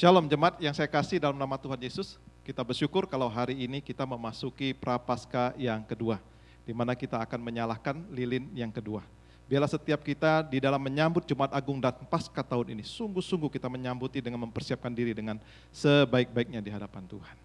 Shalom jemaat yang saya kasih dalam nama Tuhan Yesus. Kita bersyukur kalau hari ini kita memasuki Prapaskah yang kedua, di mana kita akan menyalakan lilin yang kedua. Biarlah setiap kita di dalam menyambut Jumat Agung dan Paskah tahun ini, sungguh-sungguh kita menyambuti dengan mempersiapkan diri dengan sebaik-baiknya di hadapan Tuhan.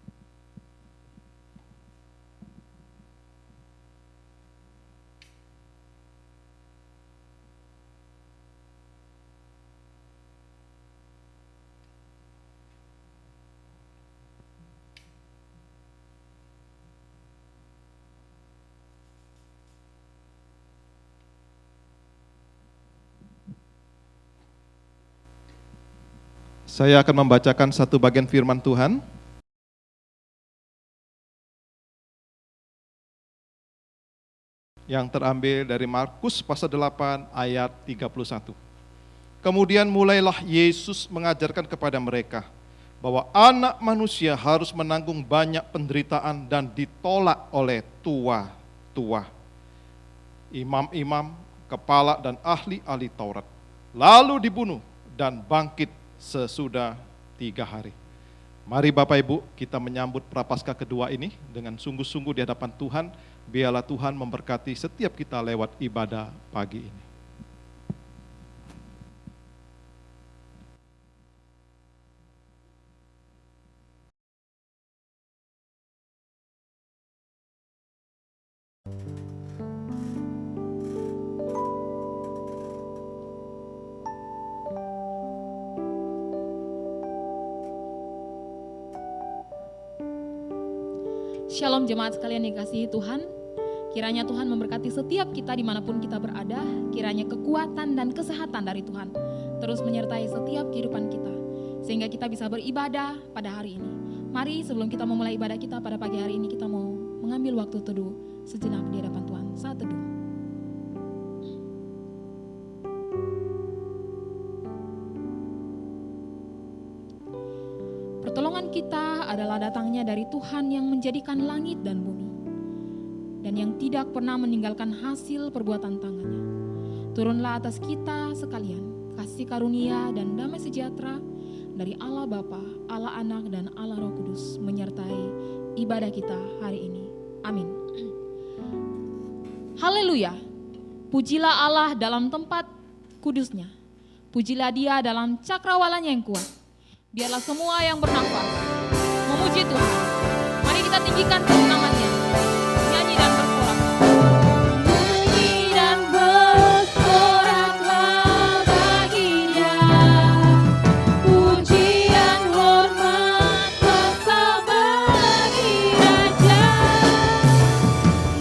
Saya akan membacakan satu bagian firman Tuhan. Yang terambil dari Markus pasal 8 ayat 31. Kemudian mulailah Yesus mengajarkan kepada mereka bahwa anak manusia harus menanggung banyak penderitaan dan ditolak oleh tua-tua, imam-imam, kepala dan ahli-ahli Taurat, lalu dibunuh dan bangkit sesudah 3 hari. Mari Bapak Ibu, kita menyambut Prapaskah kedua ini dengan sungguh-sungguh di hadapan Tuhan. Biarlah Tuhan memberkati setiap kita lewat ibadah pagi ini. Shalom jemaat sekalian yang dikasihi Tuhan. Kiranya Tuhan memberkati setiap kita dimanapun kita berada. Kiranya kekuatan dan kesehatan dari Tuhan terus menyertai setiap kehidupan kita, sehingga kita bisa beribadah pada hari ini. Mari sebelum kita memulai ibadah kita pada pagi hari ini, kita mau mengambil waktu teduh sejenak di hadapan Tuhan. Saat teduh. Pertolongan kita adalah datangnya dari Tuhan yang menjadikan langit dan bumi, dan yang tidak pernah meninggalkan hasil perbuatan tangannya. Turunlah atas kita sekalian kasih karunia dan damai sejahtera dari Allah Bapa, Allah Anak, dan Allah Roh Kudus menyertai ibadah kita hari ini. Amin. Haleluya. Pujilah Allah dalam tempat kudusnya. Pujilah Dia dalam cakrawalanya yang kuat. Biarlah semua yang bernafas memuji Tuhan. Mari kita tinggikan nama-Nya. Nyanyi dan bersorak. Nyanyi dan bersoraklah baginya. Pujian, hormat, kuasa bagi Raja.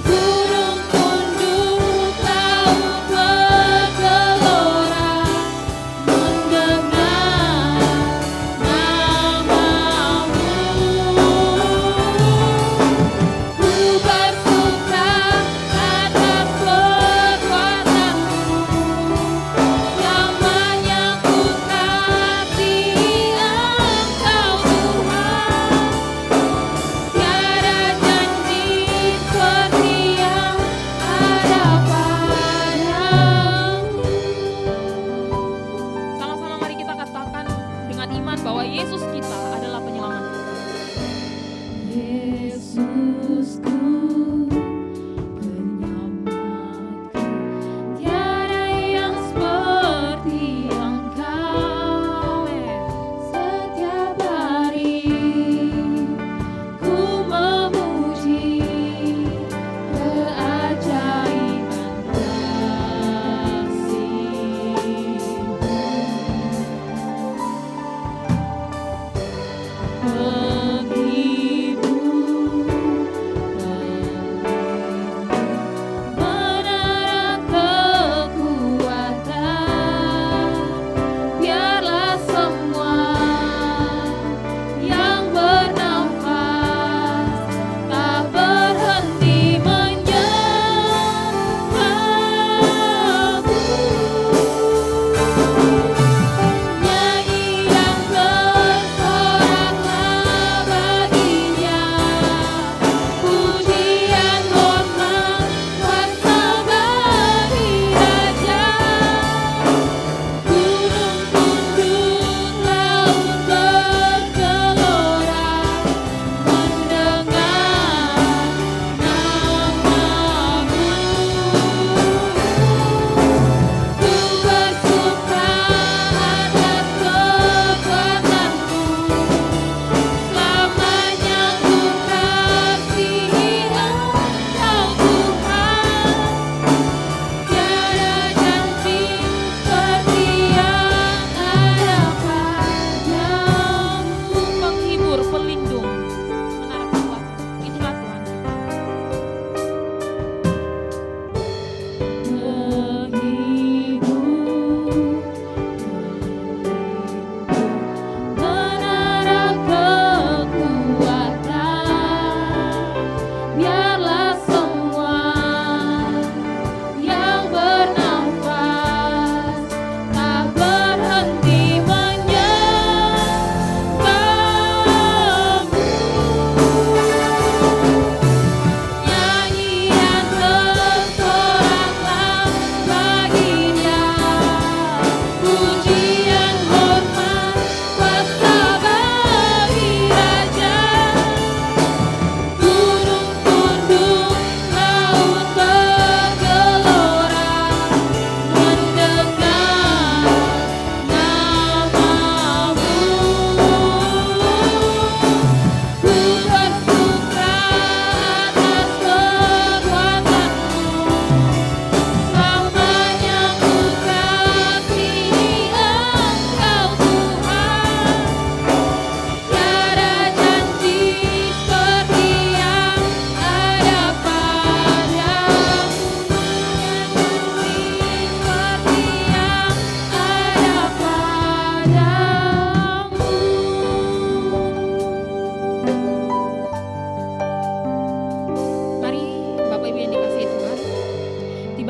Gunung tunduk, laut bergelora mendengar namamu.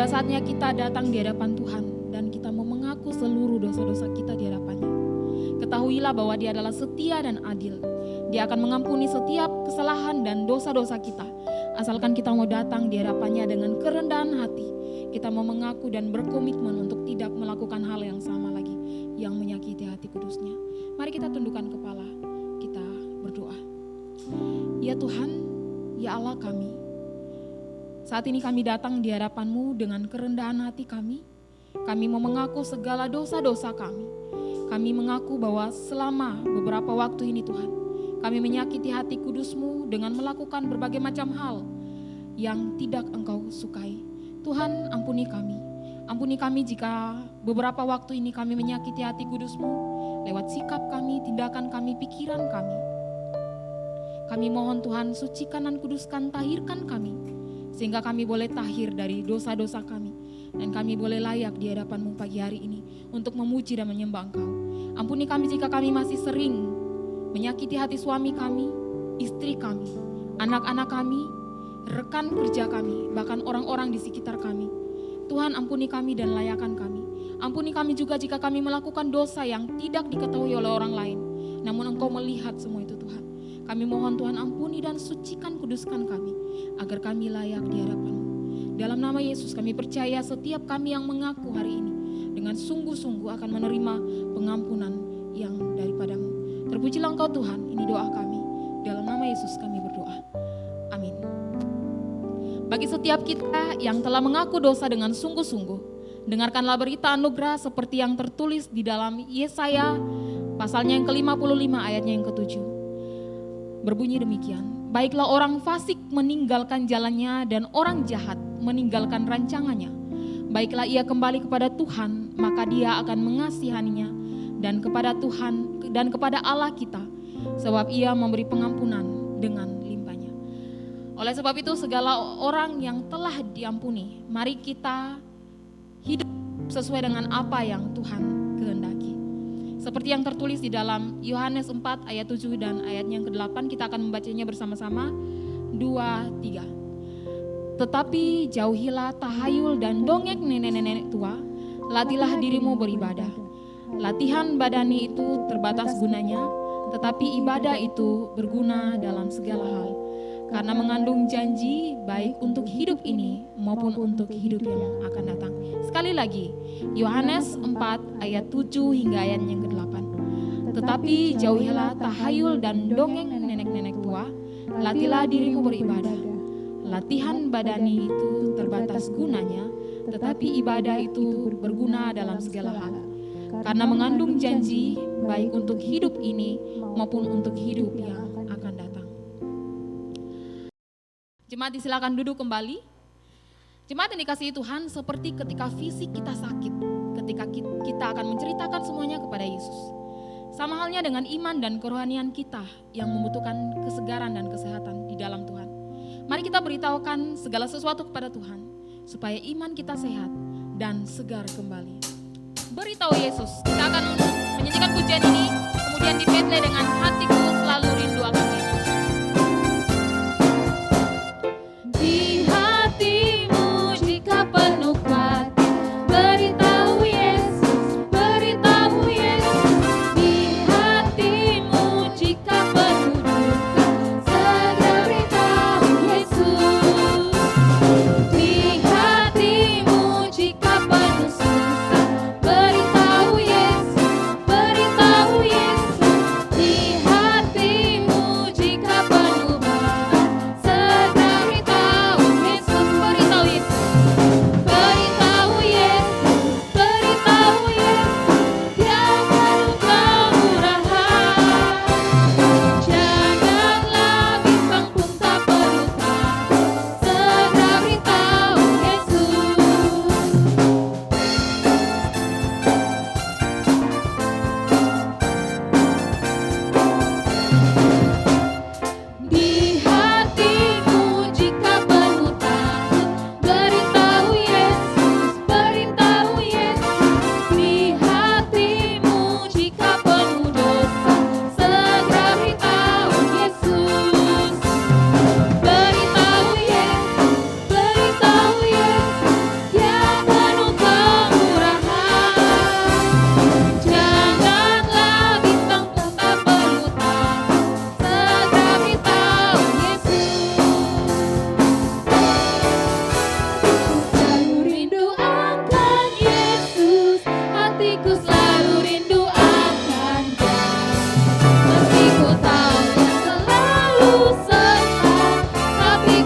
adalah saatnya kita datang di hadapan Tuhan dan kita mau mengaku seluruh dosa-dosa kita di hadapannya. Ketahuilah bahwa Dia adalah setia dan adil. Dia akan mengampuni setiap kesalahan dan dosa-dosa kita, asalkan kita mau datang di hadapannya dengan kerendahan hati. Kita mau mengaku dan berkomitmen untuk tidak melakukan hal yang sama lagi, yang menyakiti hati kudusnya. Mari kita tundukkan kepala, kita berdoa. Ya Tuhan, ya Allah kami, saat ini kami datang di hadapan-Mu dengan kerendahan hati kami. Kami mau mengaku segala dosa-dosa kami. Kami mengaku bahwa selama beberapa waktu ini Tuhan, kami menyakiti hati kudus-Mu dengan melakukan berbagai macam hal yang tidak Engkau sukai. Tuhan, ampuni kami. Ampuni kami jika beberapa waktu ini kami menyakiti hati kudus-Mu lewat sikap kami, tindakan kami, pikiran kami. Kami mohon Tuhan, sucikan dan kuduskan, tahirkan kami, sehingga kami boleh tahir dari dosa-dosa kami, dan kami boleh layak di hadapan-Mu pagi hari ini untuk memuji dan menyembah Engkau. Ampuni kami jika kami masih sering menyakiti hati suami kami, istri kami, anak-anak kami, rekan kerja kami, bahkan orang-orang di sekitar kami. Tuhan, ampuni kami dan layakan kami. Ampuni kami juga jika kami melakukan dosa yang tidak diketahui oleh orang lain, namun Engkau melihat semua itu Tuhan. Kami mohon Tuhan, ampuni dan sucikan, kuduskan kami, agar kami layak di hadapan-Mu. Dalam nama Yesus kami percaya setiap kami yang mengaku hari ini dengan sungguh-sungguh akan menerima pengampunan yang daripada-Mu. Terpujilah Engkau Tuhan, ini doa kami. Dalam nama Yesus kami berdoa. Amin. Bagi setiap kita yang telah mengaku dosa dengan sungguh-sungguh, dengarkanlah berita anugerah seperti yang tertulis di dalam Yesaya pasalnya yang ke-55 ayatnya yang ke-7. Berbunyi demikian, baiklah orang fasik meninggalkan jalannya dan orang jahat meninggalkan rancangannya. Baiklah ia kembali kepada Tuhan, maka Dia akan mengasihaninya, dan kepada Tuhan dan kepada Allah kita, sebab Ia memberi pengampunan dengan limpahnya. Oleh sebab itu segala orang yang telah diampuni, mari kita hidup sesuai dengan apa yang Tuhan kehendaki. Seperti yang tertulis di dalam Yohanes 4 ayat 7 dan ayatnya yang ke-8, kita akan membacanya bersama-sama. 2, 3. Tetapi jauhilah tahayul dan dongeng nenek-nenek tua, latihlah dirimu beribadah. Latihan badani itu terbatas gunanya, tetapi ibadah itu berguna dalam segala hal, karena mengandung janji baik untuk hidup ini maupun untuk hidup yang akan datang. Sekali lagi, Yohanes 4 ayat 7 hingga ayat yang ke-8. Tetapi jauhilah tahayul dan dongeng nenek-nenek tua, latihlah dirimu beribadah. Latihan badani itu terbatas gunanya, tetapi ibadah itu berguna dalam segala hal, karena mengandung janji baik untuk hidup ini maupun untuk hidup yang akan datang. Jemaat disilakan duduk kembali. Jemaat yang dikasihi Tuhan, seperti ketika fisik kita sakit, ketika kita akan menceritakan semuanya kepada Yesus. Sama halnya dengan iman dan kerohanian kita yang membutuhkan kesegaran dan kesehatan di dalam Tuhan. Mari kita beritahukan segala sesuatu kepada Tuhan, supaya iman kita sehat dan segar kembali. Beritahu Yesus, kita akan menyanyikan pujian ini, kemudian dipedle dengan hatiku selalu rindu akan Yesus. Beritahu Yesus,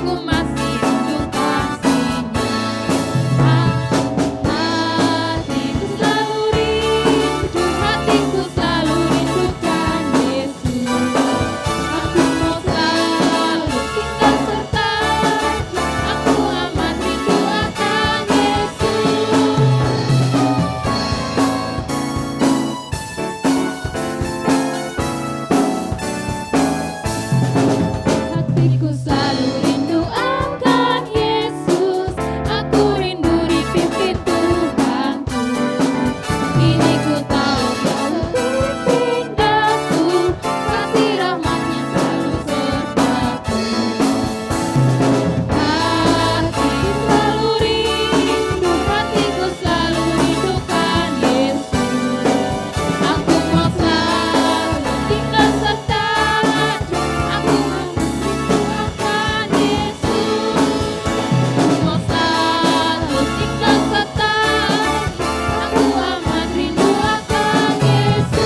aku masih rindu kasih-Nya. Hatiku selalu rindu, hatiku selalu rindukan Yesus. Aku mau selalu tinggal sertanya, aku amat rindu akan Yesus. Hatiku selalu rindu akan Yesus, aku rindu dipimpin Tuhanku. Ini ku tahu Dia pimpin aku, kasih rahmat-Nya selalu sertaku. Hatiku selalu rindu, hatiku selalu rindukan Yesus. Aku mau selalu tinggal sertanya, aku amat rindu akan Yesus. Aku mau selalu tinggal sertanya, aku amat rindu akan Yesus.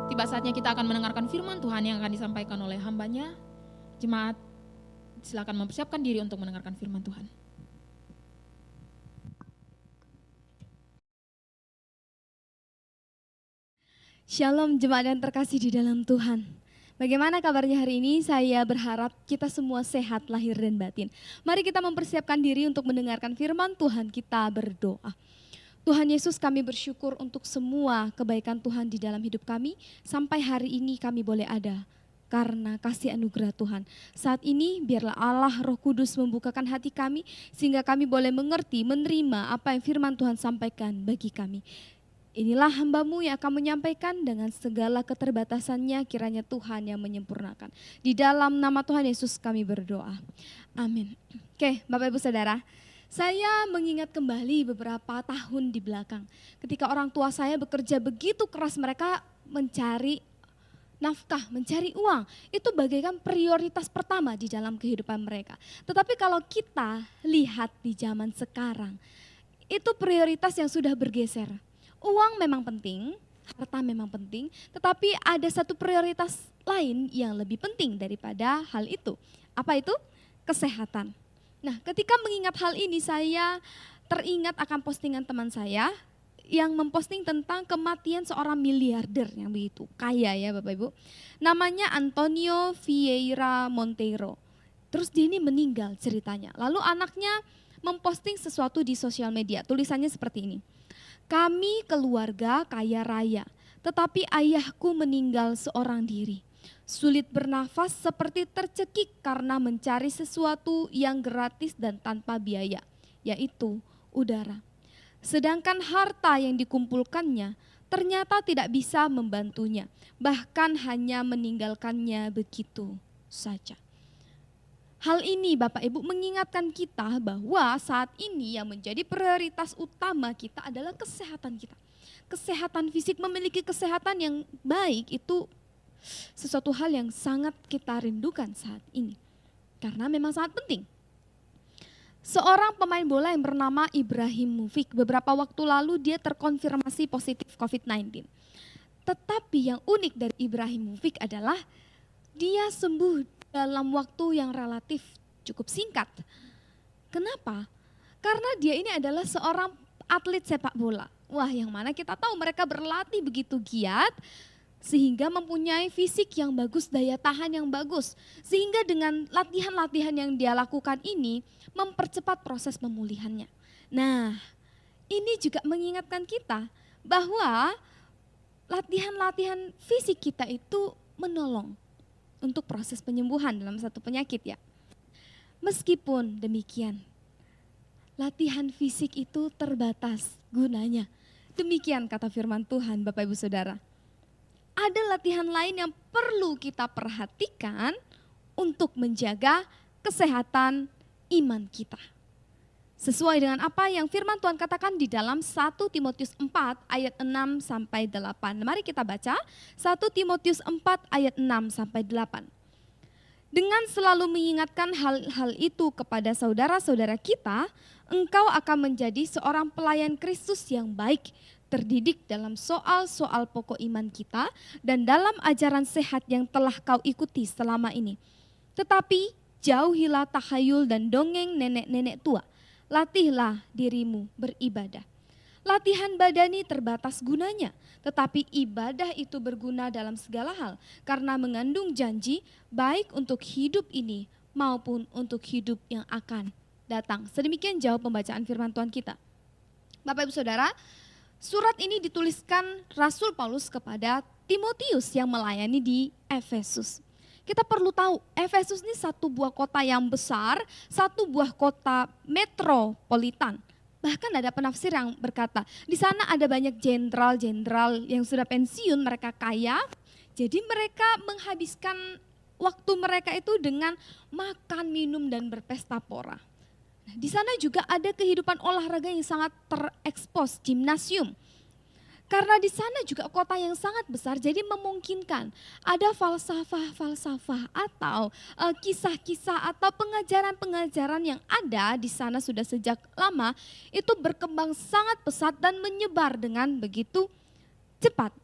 Tiba saatnya kita akan mendengarkan firman Tuhan yang akan disampaikan oleh hamba-Nya. Jemaat, silakan mempersiapkan diri untuk mendengarkan firman Tuhan. Shalom jemaat yang terkasih di dalam Tuhan. Bagaimana kabarnya hari ini? Saya berharap kita semua sehat lahir dan batin. Mari kita mempersiapkan diri untuk mendengarkan firman Tuhan, kita berdoa. Tuhan Yesus, kami bersyukur untuk semua kebaikan Tuhan di dalam hidup kami. Sampai hari ini kami boleh ada karena kasih anugerah Tuhan. Saat ini biarlah Allah Roh Kudus membukakan hati kami sehingga kami boleh mengerti, menerima apa yang firman Tuhan sampaikan bagi kami. Inilah hamba-Mu yang akan menyampaikan dengan segala keterbatasannya, kiranya Tuhan yang menyempurnakan. Di dalam nama Tuhan Yesus kami berdoa. Amin. Oke, Bapak Ibu Saudara, saya mengingat kembali beberapa tahun di belakang. Ketika orang tua saya bekerja begitu keras, mereka mencari nafkah, mencari uang. Itu bagaikan prioritas pertama di dalam kehidupan mereka. Tetapi kalau kita lihat di zaman sekarang, itu prioritas yang sudah bergeser. Uang memang penting, harta memang penting, tetapi ada satu prioritas lain yang lebih penting daripada hal itu. Apa itu? Kesehatan. Nah, ketika mengingat hal ini saya teringat akan postingan teman saya yang memposting tentang kematian seorang miliarder yang begitu kaya ya Bapak Ibu. Namanya Antonio Vieira Monteiro. Terus dia ini meninggal ceritanya. Lalu anaknya memposting sesuatu di sosial media. Tulisannya seperti ini. Kami keluarga kaya raya, tetapi ayahku meninggal seorang diri. Sulit bernafas seperti tercekik karena mencari sesuatu yang gratis dan tanpa biaya, yaitu udara. Sedangkan harta yang dikumpulkannya ternyata tidak bisa membantunya, bahkan hanya meninggalkannya begitu saja. Hal ini Bapak Ibu mengingatkan kita bahwa saat ini yang menjadi prioritas utama kita adalah kesehatan kita. Kesehatan fisik, memiliki kesehatan yang baik itu sesuatu hal yang sangat kita rindukan saat ini. Karena memang sangat penting. Seorang pemain bola yang bernama Ibrahimovic, beberapa waktu lalu dia terkonfirmasi positif COVID-19. Tetapi yang unik dari Ibrahimovic adalah dia sembuh dalam waktu yang relatif cukup singkat. Kenapa? Karena dia ini adalah seorang atlet sepak bola. Wah, yang mana kita tahu mereka berlatih begitu giat sehingga mempunyai fisik yang bagus, daya tahan yang bagus. Sehingga dengan latihan-latihan yang dia lakukan ini mempercepat proses pemulihannya. Nah, ini juga mengingatkan kita bahwa latihan-latihan fisik kita itu menolong untuk proses penyembuhan dalam satu penyakit ya. Meskipun demikian, latihan fisik itu terbatas gunanya. Demikian kata firman Tuhan Bapak Ibu Saudara. Ada latihan lain yang perlu kita perhatikan untuk menjaga kesehatan iman kita. Sesuai dengan apa yang firman Tuhan katakan di dalam 1 Timotius 4 ayat 6 sampai 8. Mari kita baca 1 Timotius 4 ayat 6 sampai 8. Dengan selalu mengingatkan hal-hal itu kepada saudara-saudara kita, engkau akan menjadi seorang pelayan Kristus yang baik, terdidik dalam soal-soal pokok iman kita dan dalam ajaran sehat yang telah kau ikuti selama ini. Tetapi jauhilah takhayul dan dongeng nenek-nenek tua. Latihlah dirimu beribadah. Latihan badani terbatas gunanya, tetapi ibadah itu berguna dalam segala hal karena mengandung janji baik untuk hidup ini maupun untuk hidup yang akan datang. Sedemikian jawab pembacaan firman Tuhan kita. Bapak Ibu Saudara, surat ini dituliskan Rasul Paulus kepada Timotius yang melayani di Efesus. Kita perlu tahu, Efesus ini satu buah kota yang besar, satu buah kota metropolitan. Bahkan ada penafsir yang berkata, di sana ada banyak jenderal-jenderal yang sudah pensiun, mereka kaya, jadi mereka menghabiskan waktu mereka itu dengan makan, minum, dan berpesta pora. Nah, di sana juga ada kehidupan olahraga yang sangat terekspos, gimnasium. Karena di sana juga kota yang sangat besar, jadi memungkinkan ada falsafah-falsafah atau kisah-kisah atau pengajaran-pengajaran yang ada di sana sudah sejak lama, itu berkembang sangat pesat dan menyebar dengan begitu cepat.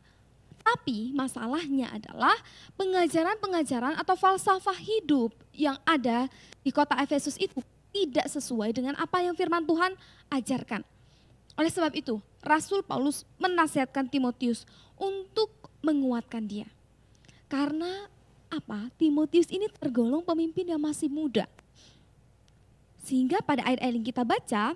Tapi masalahnya adalah pengajaran-pengajaran atau falsafah hidup yang ada di kota Efesus itu tidak sesuai dengan apa yang firman Tuhan ajarkan. Oleh sebab itu, Rasul Paulus menasihatkan Timotius untuk menguatkan dia. Karena apa? Timotius ini tergolong pemimpin yang masih muda. Sehingga pada ayat-ayat yang kita baca,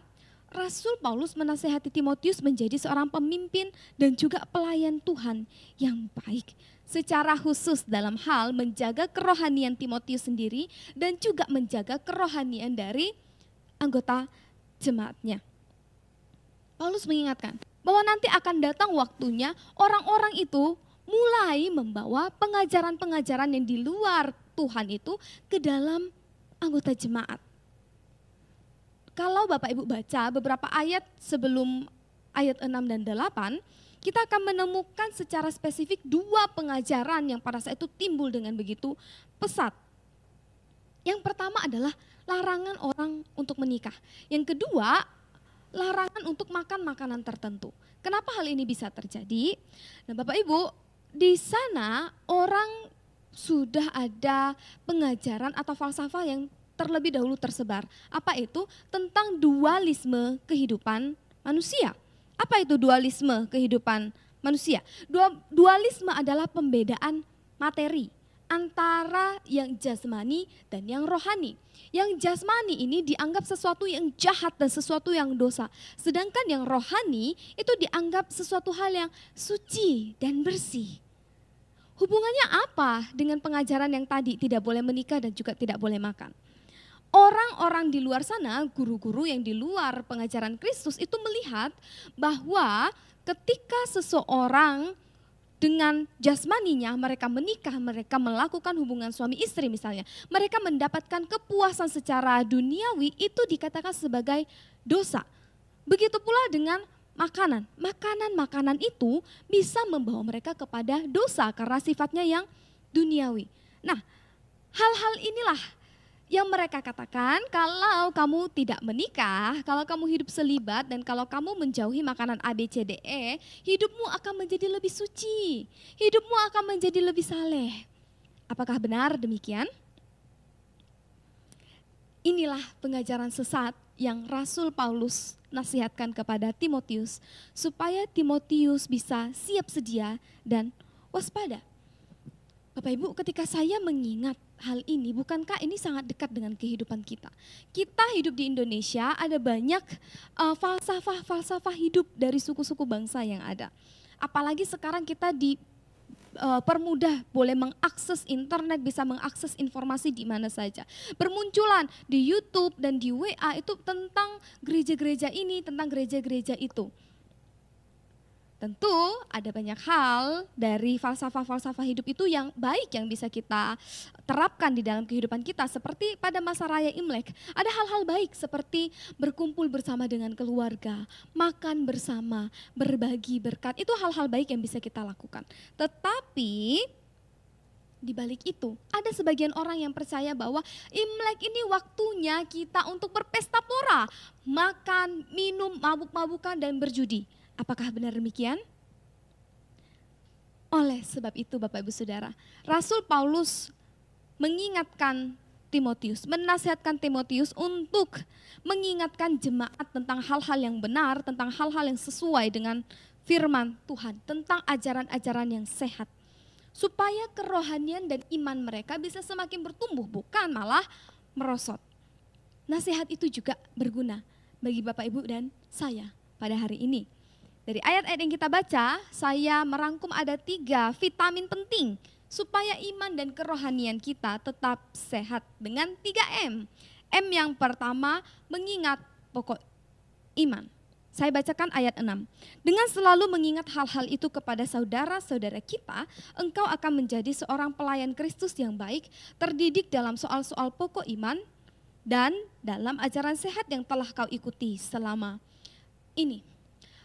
Rasul Paulus menasihati Timotius menjadi seorang pemimpin dan juga pelayan Tuhan yang baik. Secara khusus dalam hal menjaga kerohanian Timotius sendiri dan juga menjaga kerohanian dari anggota jemaatnya. Paulus mengingatkan bahwa nanti akan datang waktunya orang-orang itu mulai membawa pengajaran-pengajaran yang di luar Tuhan itu ke dalam anggota jemaat. Kalau Bapak Ibu baca beberapa ayat sebelum ayat 6 dan 8, kita akan menemukan secara spesifik dua pengajaran yang pada saat itu timbul dengan begitu pesat. Yang pertama adalah larangan orang untuk menikah. Yang kedua, larangan untuk makan makanan tertentu. Kenapa hal ini bisa terjadi? Nah, Bapak Ibu, di sana orang sudah ada pengajaran atau falsafah yang terlebih dahulu tersebar. Apa itu? Tentang dualisme kehidupan manusia. Apa itu dualisme kehidupan manusia? Dualisme adalah pembedaan materi antara yang jasmani dan yang rohani. Yang jasmani ini dianggap sesuatu yang jahat dan sesuatu yang dosa. Sedangkan yang rohani itu dianggap sesuatu hal yang suci dan bersih. Hubungannya apa dengan pengajaran yang tadi tidak boleh menikah dan juga tidak boleh makan? Orang-orang di luar sana, guru-guru yang di luar pengajaran Kristus itu melihat bahwa ketika seseorang dengan jasmaninya mereka menikah, mereka melakukan hubungan suami istri misalnya, mereka mendapatkan kepuasan secara duniawi itu dikatakan sebagai dosa. Begitu pula dengan makanan. Makanan-makanan itu bisa membawa mereka kepada dosa karena sifatnya yang duniawi. Nah, hal-hal inilah yang mereka katakan kalau kamu tidak menikah, kalau kamu hidup selibat dan kalau kamu menjauhi makanan A, B, C, D, E, hidupmu akan menjadi lebih suci, hidupmu akan menjadi lebih saleh. Apakah benar demikian? Inilah pengajaran sesat yang Rasul Paulus nasihatkan kepada Timotius supaya Timotius bisa siap sedia dan waspada. Bapak Ibu, ketika saya mengingat hal ini, bukankah ini sangat dekat dengan kehidupan kita? Kita hidup di Indonesia, ada banyak falsafah hidup dari suku-suku bangsa yang ada. Apalagi sekarang kita dipermudah boleh mengakses internet, bisa mengakses informasi di mana saja. Bermunculan di YouTube dan di WA itu tentang gereja-gereja ini, tentang gereja-gereja itu. Tentu ada banyak hal dari falsafah-falsafah hidup itu yang baik yang bisa kita terapkan di dalam kehidupan kita. Seperti pada masa raya Imlek, ada hal-hal baik seperti berkumpul bersama dengan keluarga, makan bersama, berbagi berkat. Itu hal-hal baik yang bisa kita lakukan. Tetapi di balik itu ada sebagian orang yang percaya bahwa Imlek ini waktunya kita untuk berpesta pora, makan, minum, mabuk-mabukan dan berjudi. Apakah benar demikian? Oleh sebab itu Bapak Ibu Saudara, Rasul Paulus mengingatkan Timotius, menasihatkan Timotius untuk mengingatkan jemaat tentang hal-hal yang benar, tentang hal-hal yang sesuai dengan firman Tuhan, tentang ajaran-ajaran yang sehat. Supaya kerohanian dan iman mereka bisa semakin bertumbuh, bukan malah merosot. Nasihat itu juga berguna bagi Bapak Ibu dan saya pada hari ini. Dari ayat-ayat yang kita baca, saya merangkum ada 3 vitamin penting supaya iman dan kerohanian kita tetap sehat dengan 3M. M yang pertama, mengingat pokok iman. Saya bacakan ayat 6. Dengan selalu mengingat hal-hal itu kepada saudara-saudara kita, engkau akan menjadi seorang pelayan Kristus yang baik, terdidik dalam soal-soal pokok iman, dan dalam ajaran sehat yang telah kau ikuti selama ini.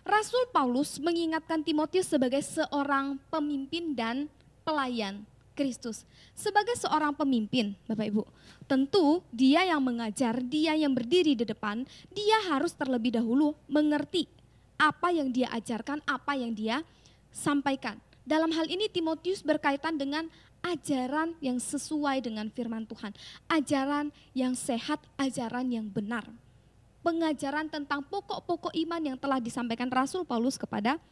Rasul Paulus mengingatkan Timotius sebagai seorang pemimpin dan pelayan Kristus. Sebagai seorang pemimpin, Bapak Ibu, tentu dia yang mengajar, dia yang berdiri di depan, dia harus terlebih dahulu mengerti apa yang dia ajarkan, apa yang dia sampaikan. Dalam hal ini Timotius berkaitan dengan ajaran yang sesuai dengan firman Tuhan, ajaran yang sehat, ajaran yang benar. Pengajaran tentang pokok-pokok iman yang telah disampaikan Rasul Paulus kepada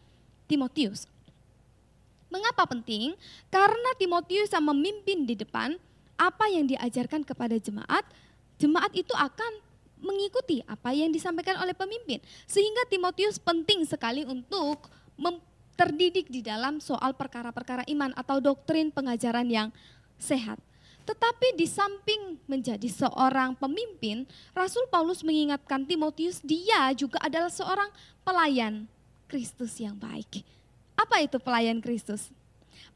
Timotius. Mengapa penting? Karena Timotius yang memimpin di depan, apa yang diajarkan kepada jemaat, jemaat itu akan mengikuti apa yang disampaikan oleh pemimpin. Sehingga Timotius penting sekali untuk terdidik di dalam soal perkara-perkara iman atau doktrin pengajaran yang sehat. Tetapi di samping menjadi seorang pemimpin, Rasul Paulus mengingatkan Timotius, dia juga adalah seorang pelayan Kristus yang baik. Apa itu pelayan Kristus?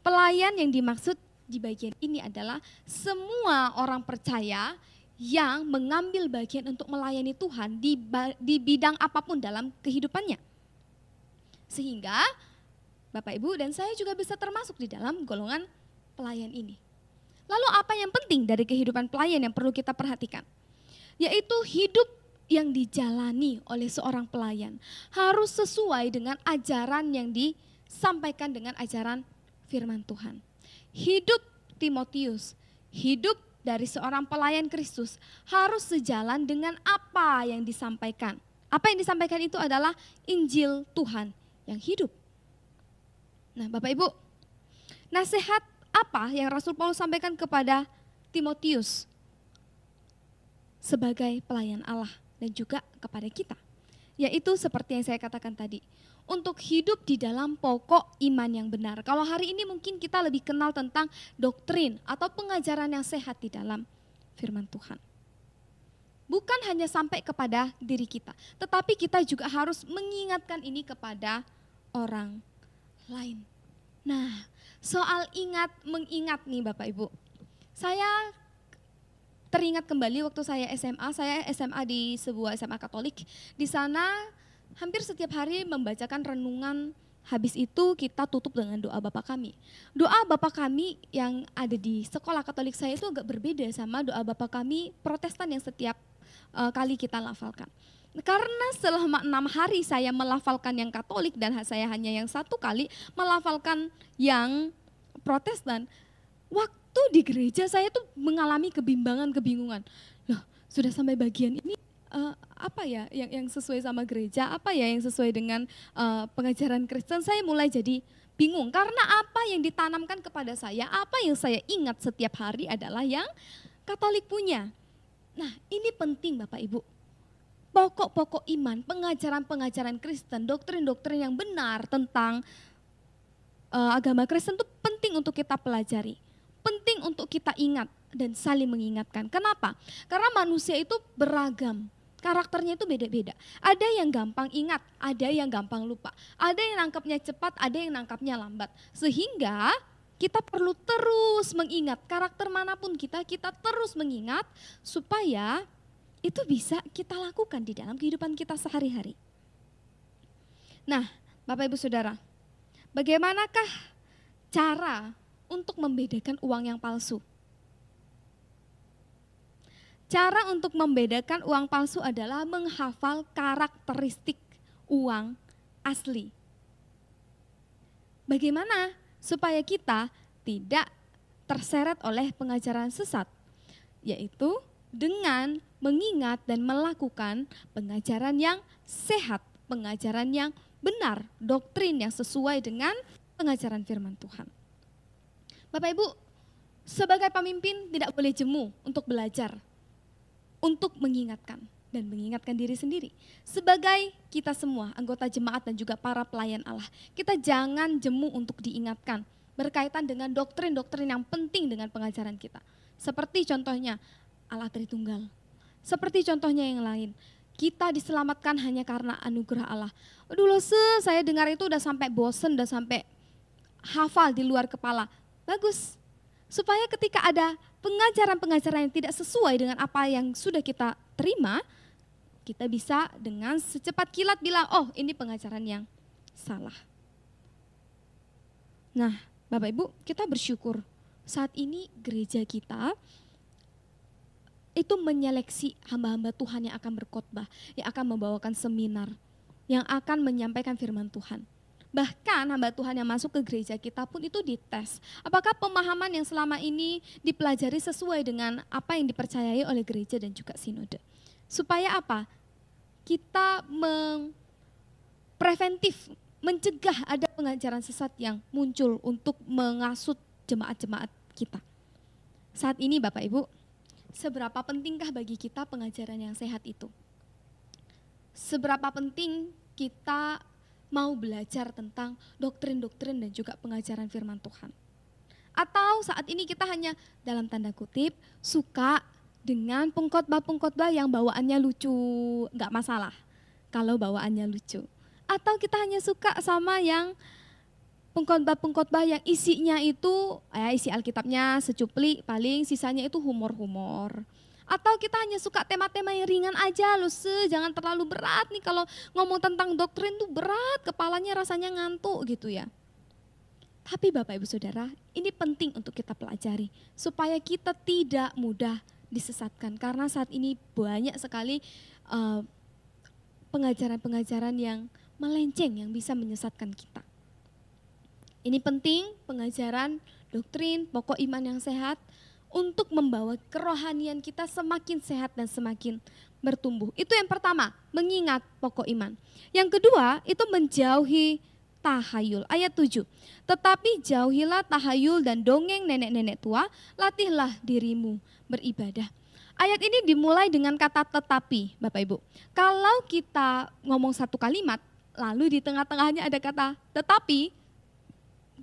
Pelayan yang dimaksud di bagian ini adalah semua orang percaya yang mengambil bagian untuk melayani Tuhan di bidang apapun dalam kehidupannya. Sehingga Bapak Ibu dan saya juga bisa termasuk di dalam golongan pelayan ini. Lalu apa yang penting dari kehidupan pelayan yang perlu kita perhatikan? Yaitu hidup yang dijalani oleh seorang pelayan harus sesuai dengan ajaran yang disampaikan dengan ajaran firman Tuhan. Hidup Timotius, hidup dari seorang pelayan Kristus harus sejalan dengan apa yang disampaikan. Apa yang disampaikan itu adalah Injil Tuhan yang hidup. Nah Bapak Ibu, nasihat apa yang Rasul Paulus sampaikan kepada Timotius sebagai pelayan Allah dan juga kepada kita? Yaitu seperti yang saya katakan tadi, untuk hidup di dalam pokok iman yang benar. Kalau hari ini mungkin kita lebih kenal tentang doktrin atau pengajaran yang sehat di dalam firman Tuhan. Bukan hanya sampai kepada diri kita, tetapi kita juga harus mengingatkan ini kepada orang lain. Nah, soal mengingat nih Bapak Ibu. Saya teringat kembali waktu saya SMA di sebuah SMA Katolik. Di sana hampir setiap hari membacakan renungan, habis itu kita tutup dengan doa Bapa Kami. Doa Bapa Kami yang ada di sekolah Katolik saya itu agak berbeda sama doa Bapa Kami Protestan yang setiap kali kita lafalkan. Karena selama 6 hari saya melafalkan yang Katolik dan saya hanya yang 1 kali melafalkan yang Protestan, waktu di gereja saya tuh mengalami kebingungan. Loh, sudah sampai bagian ini apa ya yang sesuai sama gereja, apa ya yang sesuai dengan pengajaran Kristen, saya mulai jadi bingung. Karena apa yang ditanamkan kepada saya, apa yang saya ingat setiap hari adalah yang Katolik punya. Nah ini penting Bapak Ibu. Pokok-pokok iman, pengajaran-pengajaran Kristen, doktrin-doktrin yang benar tentang agama Kristen itu penting untuk kita pelajari. Penting untuk kita ingat dan saling mengingatkan. Kenapa? Karena manusia itu beragam. Karakternya itu beda-beda. Ada yang gampang ingat, ada yang gampang lupa. Ada yang nangkapnya cepat, ada yang nangkapnya lambat. Sehingga kita perlu terus mengingat. Karakter manapun kita terus mengingat supaya itu bisa kita lakukan di dalam kehidupan kita sehari-hari. Nah, Bapak Ibu Saudara, bagaimanakah cara untuk membedakan uang yang palsu? Cara untuk membedakan uang palsu adalah menghafal karakteristik uang asli. Bagaimana supaya kita tidak terseret oleh pengajaran sesat? Yaitu dengan mengingat dan melakukan pengajaran yang sehat, pengajaran yang benar, doktrin yang sesuai dengan pengajaran firman Tuhan. Bapak Ibu, sebagai pemimpin tidak boleh jemu untuk belajar, untuk mengingatkan dan mengingatkan diri sendiri. Sebagai kita semua, anggota jemaat dan juga para pelayan Allah, kita jangan jemu untuk diingatkan berkaitan dengan doktrin-doktrin yang penting dengan pengajaran kita. Seperti contohnya Allah Tritunggal. Seperti contohnya yang lain, kita diselamatkan hanya karena anugerah Allah. Dulu saya dengar itu udah sampai bosen, udah sampai hafal di luar kepala. Bagus, supaya ketika ada pengajaran-pengajaran yang tidak sesuai dengan apa yang sudah kita terima, kita bisa dengan secepat kilat bilang, oh ini pengajaran yang salah. Nah, Bapak Ibu, kita bersyukur saat ini gereja kita itu menyeleksi hamba-hamba Tuhan yang akan berkhotbah, yang akan membawakan seminar, yang akan menyampaikan firman Tuhan. Bahkan hamba Tuhan yang masuk ke gereja kita pun itu dites. Apakah pemahaman yang selama ini dipelajari sesuai dengan apa yang dipercayai oleh gereja dan juga sinode. Supaya apa? Kita preventif, mencegah ada pengajaran sesat yang muncul untuk mengasut jemaat-jemaat kita. Saat ini Bapak Ibu, seberapa pentingkah bagi kita pengajaran yang sehat itu? Seberapa penting kita mau belajar tentang doktrin-doktrin dan juga pengajaran firman Tuhan? Atau saat ini kita hanya dalam tanda kutip suka dengan pengkhotbah-pengkhotbah yang bawaannya lucu, nggak masalah kalau bawaannya lucu. Atau kita hanya suka sama yang pengkhotbah-pengkhotbah yang isinya itu, isi Alkitabnya secuplik, paling sisanya itu humor-humor. Atau kita hanya suka tema-tema yang ringan aja loh, jangan terlalu berat nih, kalau ngomong tentang doktrin tuh berat, kepalanya rasanya ngantuk gitu ya. Tapi Bapak Ibu Saudara, ini penting untuk kita pelajari supaya kita tidak mudah disesatkan. Karena saat ini banyak sekali pengajaran-pengajaran yang melenceng yang bisa menyesatkan kita. Ini penting, pengajaran, doktrin, pokok iman yang sehat untuk membawa kerohanian kita semakin sehat dan semakin bertumbuh. Itu yang pertama, mengingat pokok iman. Yang kedua, itu menjauhi tahayul. Ayat 7, tetapi jauhilah tahayul dan dongeng nenek-nenek tua, latihlah dirimu beribadah. Ayat ini dimulai dengan kata tetapi, Bapak Ibu. Kalau kita ngomong satu kalimat, lalu di tengah-tengahnya ada kata tetapi,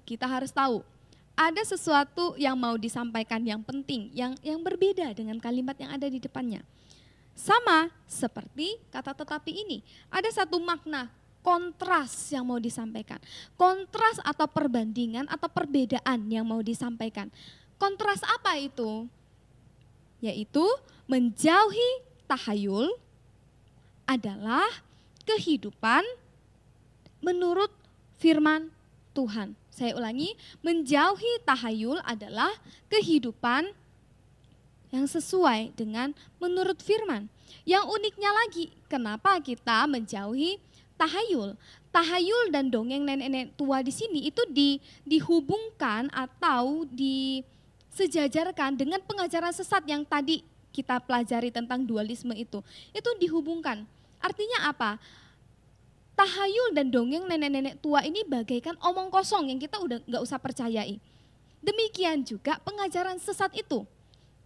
kita harus tahu ada sesuatu yang mau disampaikan yang penting, yang berbeda dengan kalimat yang ada di depannya. Sama seperti kata tetapi ini, ada satu makna kontras yang mau disampaikan. Kontras atau perbandingan atau perbedaan yang mau disampaikan. Kontras apa itu? Yaitu menjauhi tahayul adalah kehidupan menurut firman Tuhan. Saya ulangi, menjauhi tahayul adalah kehidupan yang sesuai dengan menurut firman. Yang uniknya lagi, kenapa kita menjauhi tahayul? Tahayul dan dongeng nenek-nenek tua di sini itu dihubungkan atau disejajarkan dengan pengajaran sesat yang tadi kita pelajari tentang dualisme itu. Itu dihubungkan. Artinya apa? Tahayul dan dongeng nenek-nenek tua ini bagaikan omong kosong yang kita udah nggak usah percayai. Demikian juga pengajaran sesat itu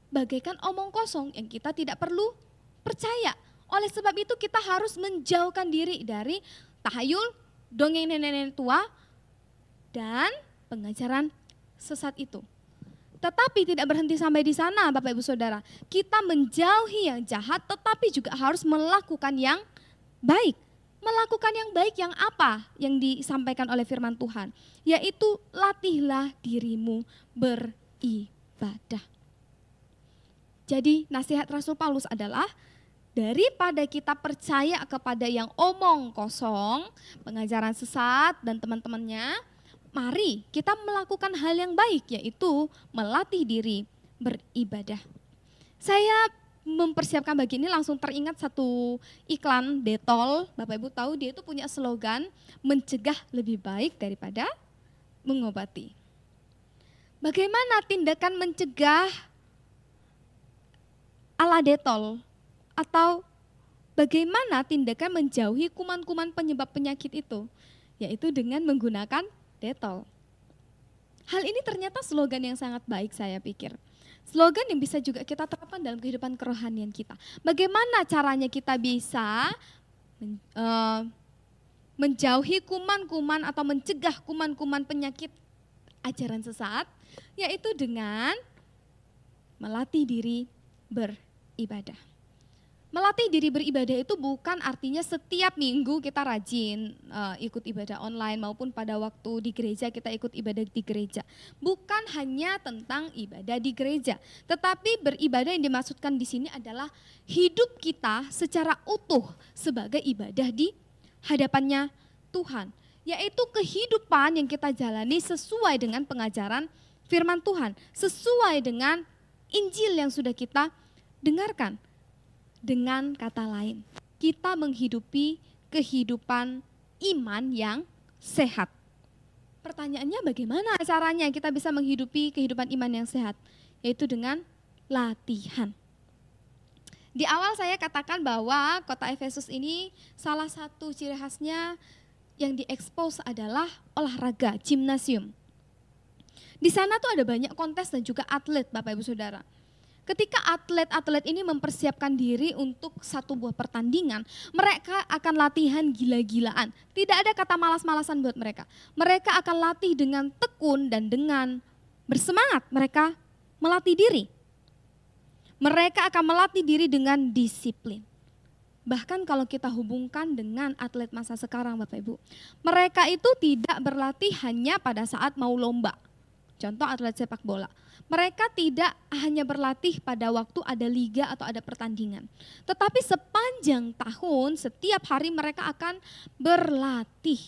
bagaikan omong kosong yang kita tidak perlu percaya. Oleh sebab itu kita harus menjauhkan diri dari tahayul, dongeng nenek-nenek tua, dan pengajaran sesat itu. Tetapi tidak berhenti sampai di sana Bapak Ibu Saudara. Kita menjauhi yang jahat tetapi juga harus melakukan yang baik. Melakukan yang baik yang apa yang disampaikan oleh firman Tuhan? Yaitu latihlah dirimu beribadah. Jadi nasihat Rasul Paulus adalah daripada kita percaya kepada yang omong kosong, pengajaran sesat dan teman-temannya, mari kita melakukan hal yang baik yaitu melatih diri beribadah. Saya mempersiapkan bagi ini langsung teringat satu iklan Detol. Bapak Ibu tahu dia itu punya slogan mencegah lebih baik daripada mengobati. Bagaimana tindakan mencegah ala Detol? Atau bagaimana tindakan menjauhi kuman-kuman penyebab penyakit itu? Yaitu dengan menggunakan Detol. Hal ini ternyata slogan yang sangat baik saya pikir. Slogan yang bisa juga kita terapkan dalam kehidupan kerohanian kita. Bagaimana caranya kita bisa menjauhi kuman-kuman atau mencegah kuman-kuman penyakit ajaran sesat, yaitu dengan melatih diri beribadah. Melatih diri beribadah itu bukan artinya setiap minggu kita rajin ikut ibadah online maupun pada waktu di gereja kita ikut ibadah di gereja. Bukan hanya tentang ibadah di gereja, tetapi beribadah yang dimaksudkan di sini adalah hidup kita secara utuh sebagai ibadah di hadapannya Tuhan. Yaitu kehidupan yang kita jalani sesuai dengan pengajaran firman Tuhan, sesuai dengan Injil yang sudah kita dengarkan. Dengan kata lain, kita menghidupi kehidupan iman yang sehat. Pertanyaannya bagaimana caranya kita bisa menghidupi kehidupan iman yang sehat? Yaitu dengan latihan. Di awal saya katakan bahwa kota Efesus ini salah satu ciri khasnya yang diekspos adalah olahraga, gimnasium. Di sana tuh ada banyak kontes dan juga atlet Bapak Ibu Saudara. Ketika atlet-atlet ini mempersiapkan diri untuk satu buah pertandingan, mereka akan latihan gila-gilaan. Tidak ada kata malas-malasan buat mereka. Mereka akan latih dengan tekun dan dengan bersemangat. Mereka melatih diri. Mereka akan melatih diri dengan disiplin. Bahkan kalau kita hubungkan dengan atlet masa sekarang Bapak Ibu, mereka itu tidak berlatih hanya pada saat mau lomba. Contoh atlet sepak bola. Mereka tidak hanya berlatih pada waktu ada liga atau ada pertandingan. Tetapi sepanjang tahun, setiap hari mereka akan berlatih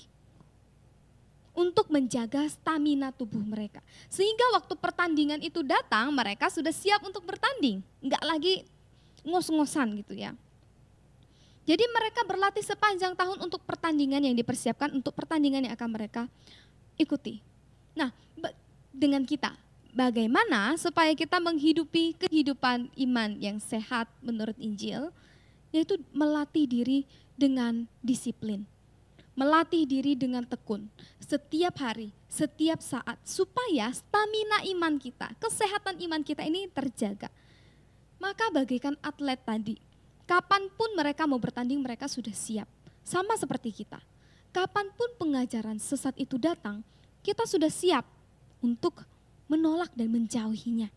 untuk menjaga stamina tubuh mereka. Sehingga waktu pertandingan itu datang, mereka sudah siap untuk bertanding. Enggak lagi ngos-ngosan gitu ya. Jadi mereka berlatih sepanjang tahun untuk pertandingan yang dipersiapkan, untuk pertandingan yang akan mereka ikuti. Nah, dengan kita, bagaimana supaya kita menghidupi kehidupan iman yang sehat menurut Injil, yaitu melatih diri dengan disiplin, melatih diri dengan tekun, setiap hari, setiap saat, supaya stamina iman kita, kesehatan iman kita ini terjaga. Maka bagaikan atlet tadi, kapanpun mereka mau bertanding mereka sudah siap, sama seperti kita. Kapanpun pengajaran sesat itu datang, kita sudah siap untuk menolak dan menjauhinya.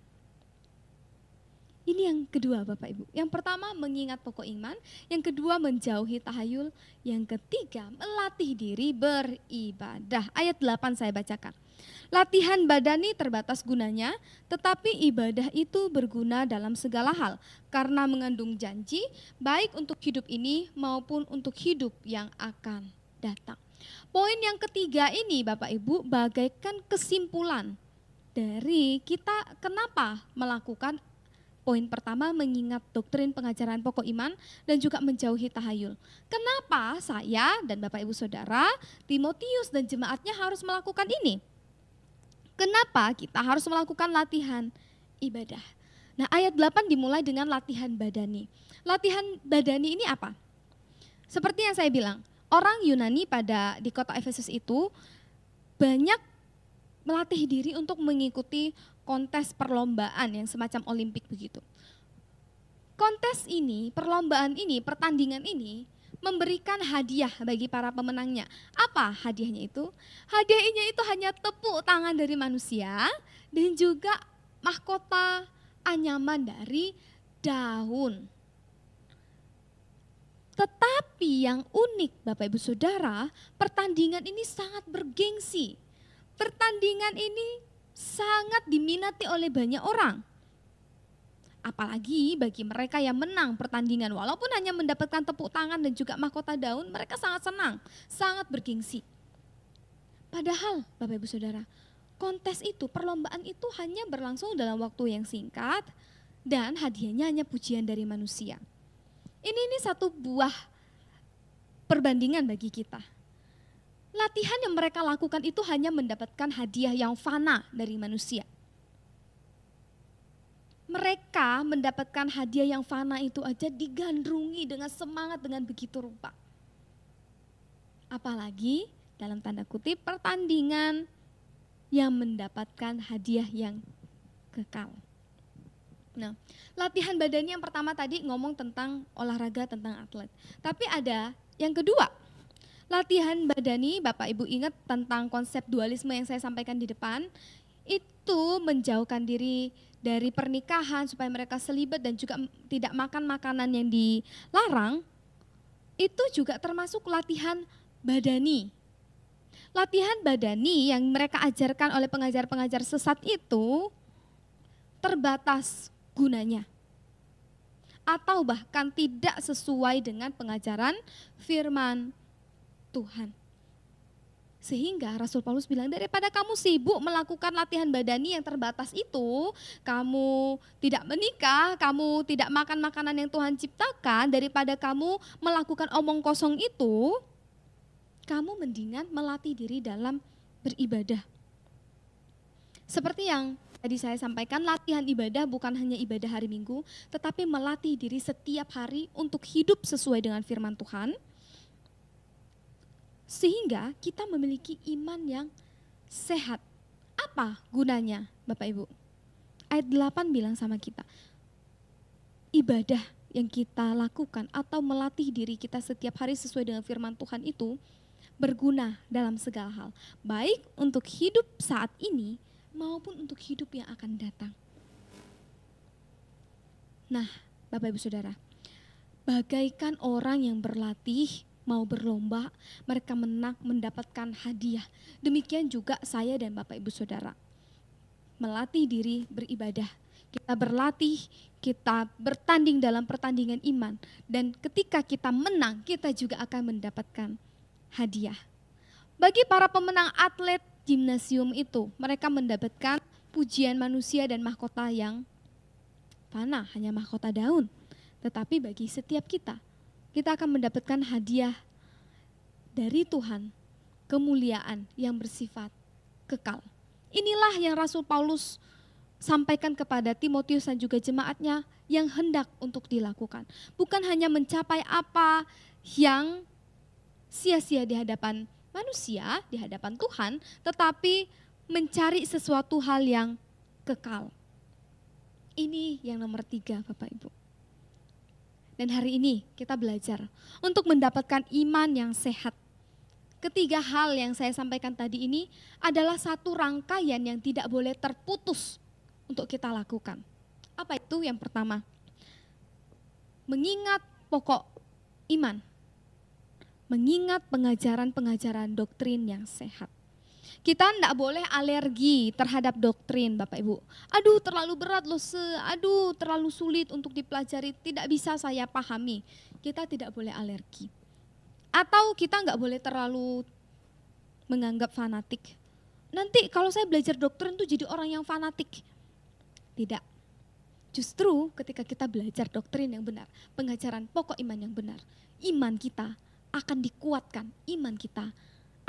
Ini yang kedua Bapak Ibu. Yang pertama mengingat pokok iman, yang kedua menjauhi tahayul, yang ketiga melatih diri beribadah. Ayat 8 saya bacakan. Latihan badani terbatas gunanya, tetapi ibadah itu berguna dalam segala hal, karena mengandung janji baik untuk hidup ini maupun untuk hidup yang akan datang. Poin yang ketiga ini Bapak Ibu bagaikan kesimpulan dari kita kenapa melakukan poin pertama mengingat doktrin pengajaran pokok iman dan juga menjauhi tahayul. Kenapa saya dan Bapak Ibu Saudara, Timotius dan jemaatnya harus melakukan ini? Kenapa kita harus melakukan latihan ibadah? Nah ayat 8 dimulai dengan latihan badani. Latihan badani ini apa? Seperti yang saya bilang, orang Yunani di kota Efesus itu banyak melatih diri untuk mengikuti kontes perlombaan yang semacam olimpik begitu. Kontes ini, perlombaan ini, pertandingan ini memberikan hadiah bagi para pemenangnya. Apa hadiahnya itu? Hadiahnya itu hanya tepuk tangan dari manusia dan juga mahkota anyaman dari daun. Tetapi yang unik Bapak Ibu Saudara, pertandingan ini sangat bergengsi. Pertandingan ini sangat diminati oleh banyak orang. Apalagi bagi mereka yang menang pertandingan, walaupun hanya mendapatkan tepuk tangan dan juga mahkota daun, mereka sangat senang, sangat bergengsi. Padahal Bapak Ibu Saudara, kontes itu, perlombaan itu hanya berlangsung dalam waktu yang singkat dan hadiahnya hanya pujian dari manusia. Ini satu buah perbandingan bagi kita. Latihan yang mereka lakukan itu hanya mendapatkan hadiah yang fana dari manusia. Mereka mendapatkan hadiah yang fana itu aja digandrungi dengan semangat dengan begitu rupa. Apalagi dalam tanda kutip pertandingan yang mendapatkan hadiah yang kekal. Nah, latihan badani yang pertama tadi ngomong tentang olahraga, tentang atlet. Tapi ada yang kedua, latihan badani, Bapak Ibu ingat tentang konsep dualisme yang saya sampaikan di depan, itu menjauhkan diri dari pernikahan supaya mereka selibet dan juga tidak makan makanan yang dilarang, itu juga termasuk latihan badani. Latihan badani yang mereka ajarkan oleh pengajar-pengajar sesat itu terbatas gunanya. Atau bahkan tidak sesuai dengan pengajaran firman Tuhan. Sehingga Rasul Paulus bilang, daripada kamu sibuk melakukan latihan badani yang terbatas itu, kamu tidak menikah, kamu tidak makan makanan yang Tuhan ciptakan, daripada kamu melakukan omong kosong itu, kamu mendingan melatih diri dalam beribadah. Seperti yang tadi saya sampaikan, latihan ibadah bukan hanya ibadah hari Minggu, tetapi melatih diri setiap hari untuk hidup sesuai dengan firman Tuhan, sehingga kita memiliki iman yang sehat. Apa gunanya Bapak Ibu? Ayat 8 bilang sama kita, ibadah yang kita lakukan atau melatih diri kita setiap hari sesuai dengan firman Tuhan itu berguna dalam segala hal. Baik untuk hidup saat ini maupun untuk hidup yang akan datang. Nah, Bapak Ibu Saudara, bagaikan orang yang berlatih mau berlomba, mereka menang mendapatkan hadiah. Demikian juga saya dan Bapak Ibu Saudara. Melatih diri beribadah. Kita berlatih, kita bertanding dalam pertandingan iman. Dan ketika kita menang, kita juga akan mendapatkan hadiah. Bagi para pemenang atlet gimnasium itu, mereka mendapatkan pujian manusia dan mahkota yang fana, hanya mahkota daun. Tetapi bagi setiap kita akan mendapatkan hadiah dari Tuhan, kemuliaan yang bersifat kekal. Inilah yang Rasul Paulus sampaikan kepada Timotius dan juga jemaatnya yang hendak untuk dilakukan. Bukan hanya mencapai apa yang sia-sia di hadapan manusia, di hadapan Tuhan, tetapi mencari sesuatu hal yang kekal. Ini yang nomor 3 Bapak Ibu. Dan hari ini kita belajar untuk mendapatkan iman yang sehat. Ketiga hal yang saya sampaikan tadi ini adalah satu rangkaian yang tidak boleh terputus untuk kita lakukan. Apa itu? Yang pertama, mengingat pokok iman. Mengingat pengajaran-pengajaran doktrin yang sehat. Kita tidak boleh alergi terhadap doktrin Bapak Ibu. Aduh terlalu berat loh, aduh terlalu sulit untuk dipelajari, tidak bisa saya pahami. Kita tidak boleh alergi. Atau kita nggak boleh terlalu menganggap fanatik. Nanti kalau saya belajar doktrin tuh jadi orang yang fanatik. Tidak. Justru ketika kita belajar doktrin yang benar, pengajaran pokok iman yang benar, iman kita akan dikuatkan, iman kita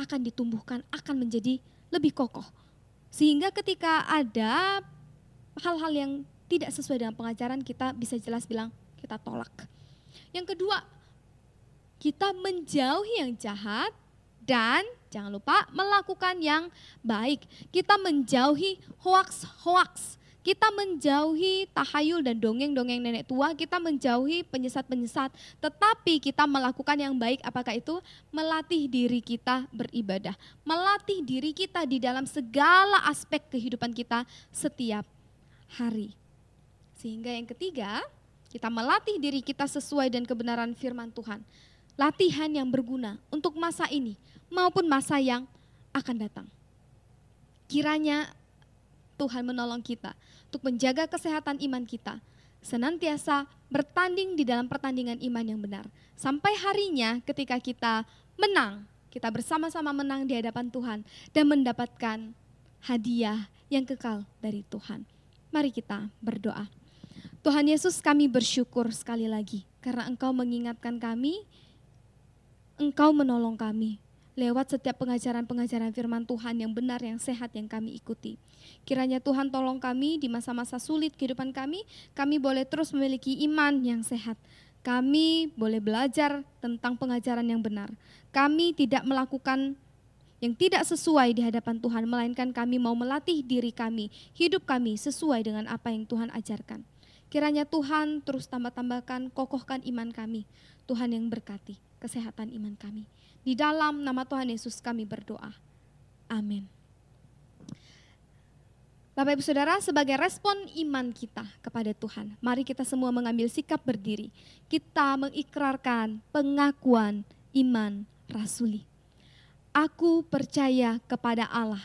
akan ditumbuhkan, akan menjadi lebih kokoh. Sehingga ketika ada hal-hal yang tidak sesuai dengan pengajaran, kita bisa jelas bilang kita tolak. Yang kedua, kita menjauhi yang jahat dan jangan lupa melakukan yang baik. Kita menjauhi hoaks-hoaks. Kita menjauhi tahayul dan dongeng-dongeng nenek tua, kita menjauhi penyesat-penyesat, tetapi kita melakukan yang baik. Apakah itu? Melatih diri kita beribadah, melatih diri kita di dalam segala aspek kehidupan kita setiap hari. Sehingga yang ketiga, kita melatih diri kita sesuai dengan kebenaran firman Tuhan. Latihan yang berguna untuk masa ini maupun masa yang akan datang. Kiranya Tuhan menolong kita untuk menjaga kesehatan iman kita, senantiasa bertanding di dalam pertandingan iman yang benar. Sampai harinya ketika kita menang, kita bersama-sama menang di hadapan Tuhan dan mendapatkan hadiah yang kekal dari Tuhan. Mari kita berdoa. Tuhan Yesus, kami bersyukur sekali lagi karena Engkau mengingatkan kami, Engkau menolong kami lewat setiap pengajaran-pengajaran firman Tuhan yang benar, yang sehat yang kami ikuti. Kiranya Tuhan tolong kami di masa-masa sulit kehidupan kami boleh terus memiliki iman yang sehat. Kami boleh belajar tentang pengajaran yang benar. Kami tidak melakukan yang tidak sesuai di hadapan Tuhan, melainkan kami mau melatih diri kami, hidup kami sesuai dengan apa yang Tuhan ajarkan. Kiranya Tuhan terus tambah-tambahkan, kokohkan iman kami. Tuhan yang berkati kesehatan iman kami. Di dalam nama Tuhan Yesus kami berdoa. Amin. Bapak Ibu Saudara, sebagai respon iman kita kepada Tuhan, mari kita semua mengambil sikap berdiri. Kita mengikrarkan pengakuan iman rasuli. Aku percaya kepada Allah,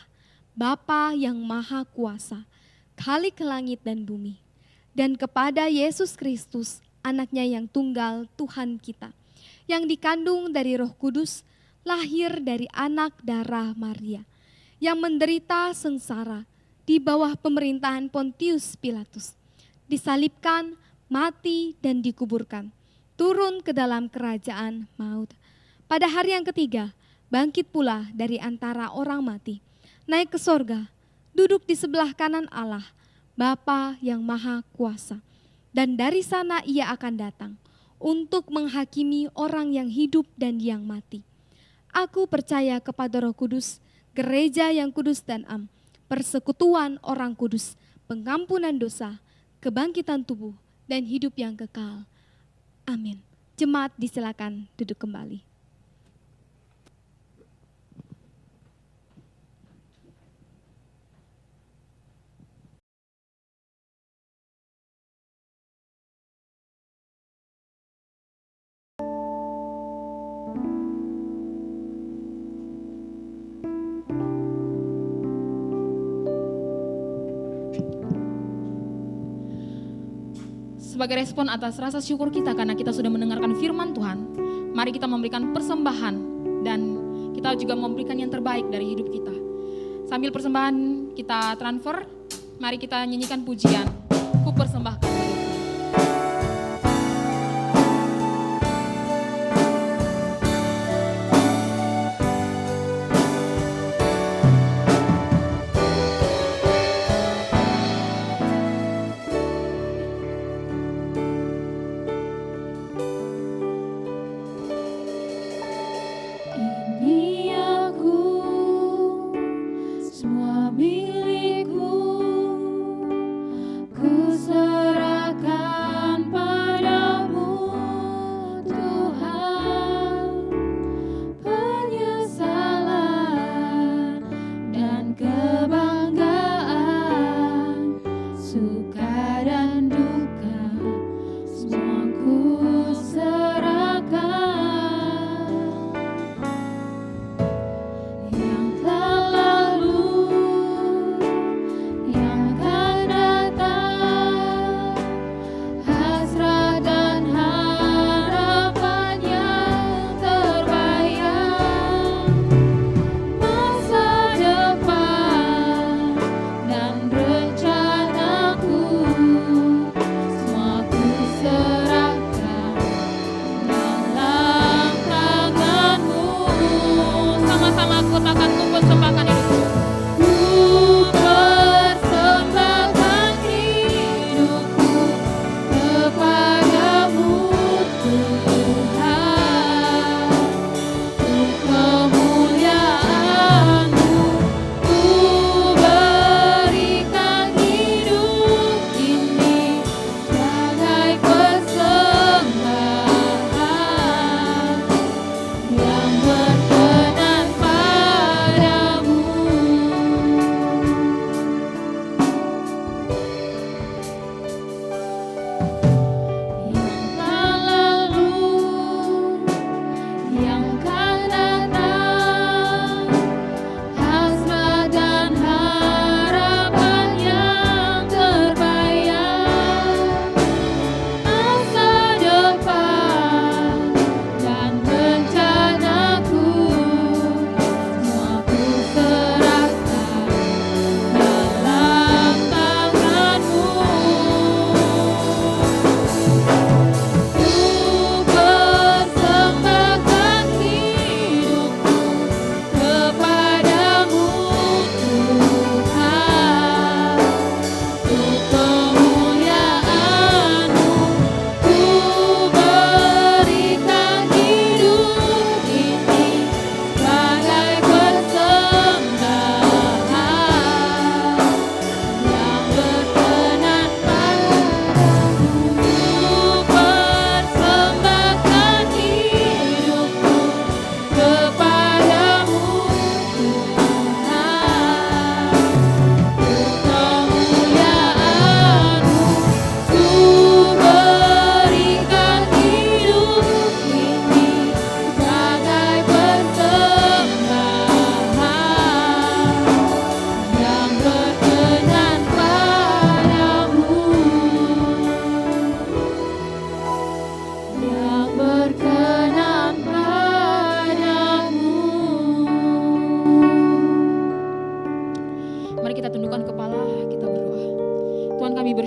Bapa yang Maha Kuasa, Khalik langit dan bumi, dan kepada Yesus Kristus, anaknya yang tunggal Tuhan kita, yang dikandung dari Roh Kudus, lahir dari anak darah Maria, yang menderita sengsara di bawah pemerintahan Pontius Pilatus, disalibkan, mati dan dikuburkan, turun ke dalam kerajaan maut. Pada hari yang ketiga, bangkit pula dari antara orang mati, naik ke sorga, duduk di sebelah kanan Allah, Bapa yang Maha Kuasa. Dan dari sana ia akan datang untuk menghakimi orang yang hidup dan yang mati. Aku percaya kepada Roh Kudus, gereja yang kudus dan am, persekutuan orang kudus, pengampunan dosa, kebangkitan tubuh, dan hidup yang kekal. Amin. Jemaat disilakan duduk kembali. Sebagai respon atas rasa syukur kita karena kita sudah mendengarkan firman Tuhan, mari kita memberikan persembahan dan kita juga memberikan yang terbaik dari hidup kita. Sambil persembahan kita transfer, mari kita nyanyikan pujian, Ku persembahkan hidupku. Ku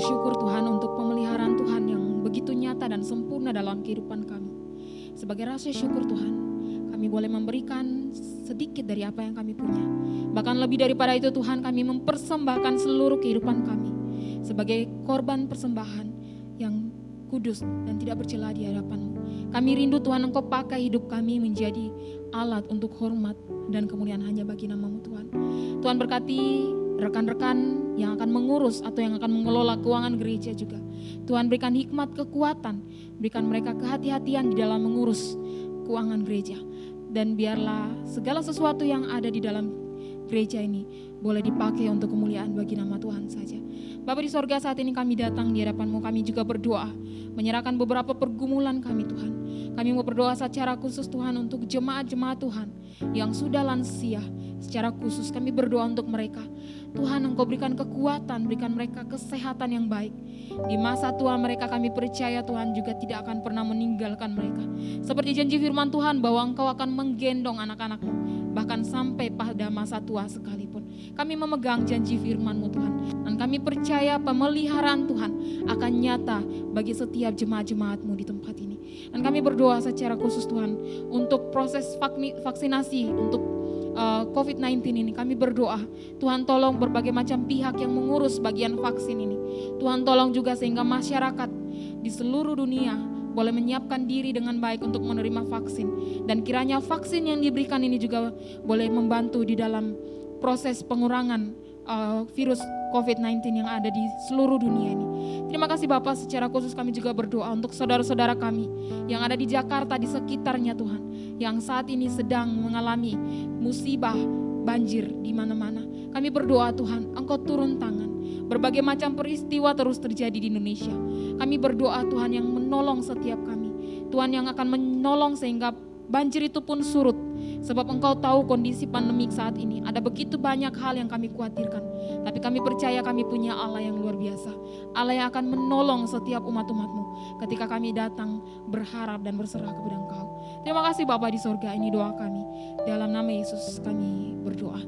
bersyukur Tuhan untuk pemeliharaan Tuhan yang begitu nyata dan sempurna dalam kehidupan kami. Sebagai rasa syukur Tuhan, kami boleh memberikan sedikit dari apa yang kami punya. Bahkan lebih daripada itu Tuhan, kami mempersembahkan seluruh kehidupan kami sebagai korban persembahan yang kudus dan tidak bercela di hadapan-Mu. Kami rindu Tuhan Engkau pakai hidup kami menjadi alat untuk hormat dan kemuliaan hanya bagi nama-Mu Tuhan. Tuhan berkati rekan-rekan yang akan mengurus atau yang akan mengelola keuangan gereja juga. Tuhan berikan hikmat, kekuatan, berikan mereka kehati-hatian di dalam mengurus keuangan gereja. Dan biarlah segala sesuatu yang ada di dalam gereja ini boleh dipakai untuk kemuliaan bagi nama Tuhan saja. Bapa di sorga, saat ini kami datang di hadapan-Mu, kami juga berdoa, menyerahkan beberapa pergumulan kami Tuhan. Kami mau berdoa secara khusus Tuhan untuk jemaat-jemaat Tuhan yang sudah lansia. Secara khusus kami berdoa untuk mereka. Tuhan, Engkau berikan kekuatan, berikan mereka kesehatan yang baik. Di masa tua mereka kami percaya Tuhan juga tidak akan pernah meninggalkan mereka. Seperti janji firman Tuhan bahwa Engkau akan menggendong anak-anak-Mu, bahkan sampai pada masa tua sekalipun. Kami memegang janji firman-Mu Tuhan. Dan kami percaya pemeliharaan Tuhan akan nyata bagi setiap jemaat-jemaat-Mu di tempat ini. Dan kami berdoa secara khusus Tuhan untuk proses vaksinasi untuk COVID-19 ini. Kami berdoa, Tuhan tolong berbagai macam pihak yang mengurus bagian vaksin ini. Tuhan tolong juga sehingga masyarakat di seluruh dunia boleh menyiapkan diri dengan baik untuk menerima vaksin. Dan kiranya vaksin yang diberikan ini juga boleh membantu di dalam proses pengurangan virus COVID-19 yang ada di seluruh dunia ini. Terima kasih Bapak, secara khusus kami juga berdoa untuk saudara-saudara kami yang ada di Jakarta, di sekitarnya Tuhan, yang saat ini sedang mengalami musibah banjir di mana-mana. Kami berdoa Tuhan, Engkau turun tangan. Berbagai macam peristiwa terus terjadi di Indonesia. Kami berdoa Tuhan yang menolong setiap kami. Tuhan yang akan menolong sehingga banjir itu pun surut. Sebab Engkau tahu kondisi pandemik saat ini. Ada begitu banyak hal yang kami khawatirkan. Tapi kami percaya kami punya Allah yang luar biasa. Allah yang akan menolong setiap umat-umat-Mu ketika kami datang berharap dan berserah kepada Engkau. Terima kasih Bapa di sorga, ini doa kami. Dalam nama Yesus kami berdoa.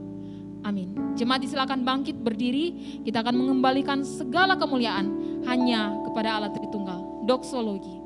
Amin. Jemaat disilakan bangkit berdiri. Kita akan mengembalikan segala kemuliaan hanya kepada Allah Tritunggal. Doksologi.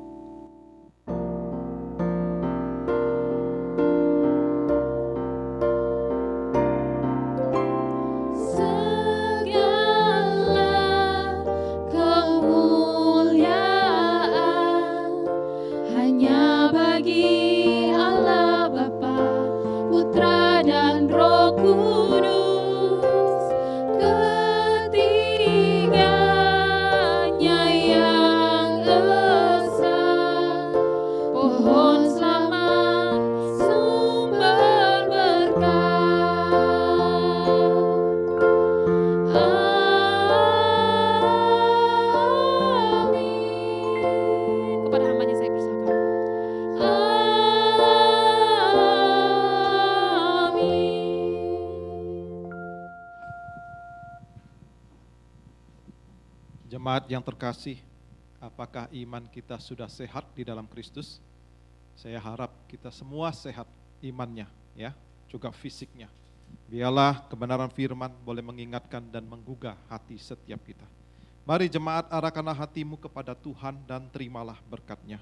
Jemaat yang terkasih, apakah iman kita sudah sehat di dalam Kristus? Saya harap kita semua sehat imannya, ya, juga fisiknya. Biarlah kebenaran firman boleh mengingatkan dan menggugah hati setiap kita. Mari jemaat, arahkanlah hatimu kepada Tuhan dan terimalah berkat-Nya.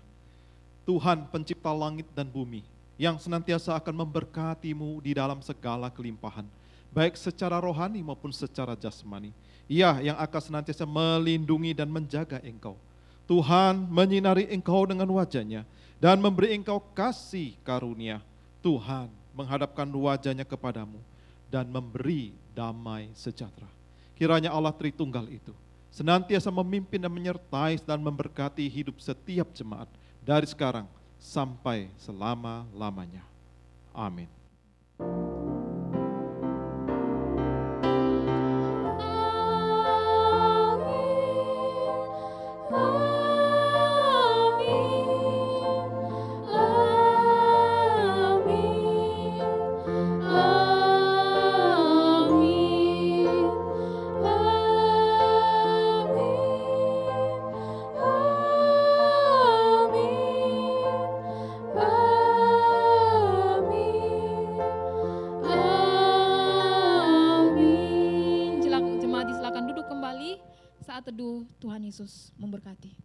Tuhan pencipta langit dan bumi yang senantiasa akan memberkatimu di dalam segala kelimpahan, baik secara rohani maupun secara jasmani. Ia yang akan senantiasa melindungi dan menjaga engkau. Tuhan menyinari engkau dengan wajah-Nya dan memberi engkau kasih karunia. Tuhan menghadapkan wajah-Nya kepadamu dan memberi damai sejahtera. Kiranya Allah Tritunggal itu senantiasa memimpin dan menyertai dan memberkati hidup setiap jemaat dari sekarang sampai selama-lamanya. Amin. teduh. Tuhan Yesus memberkati.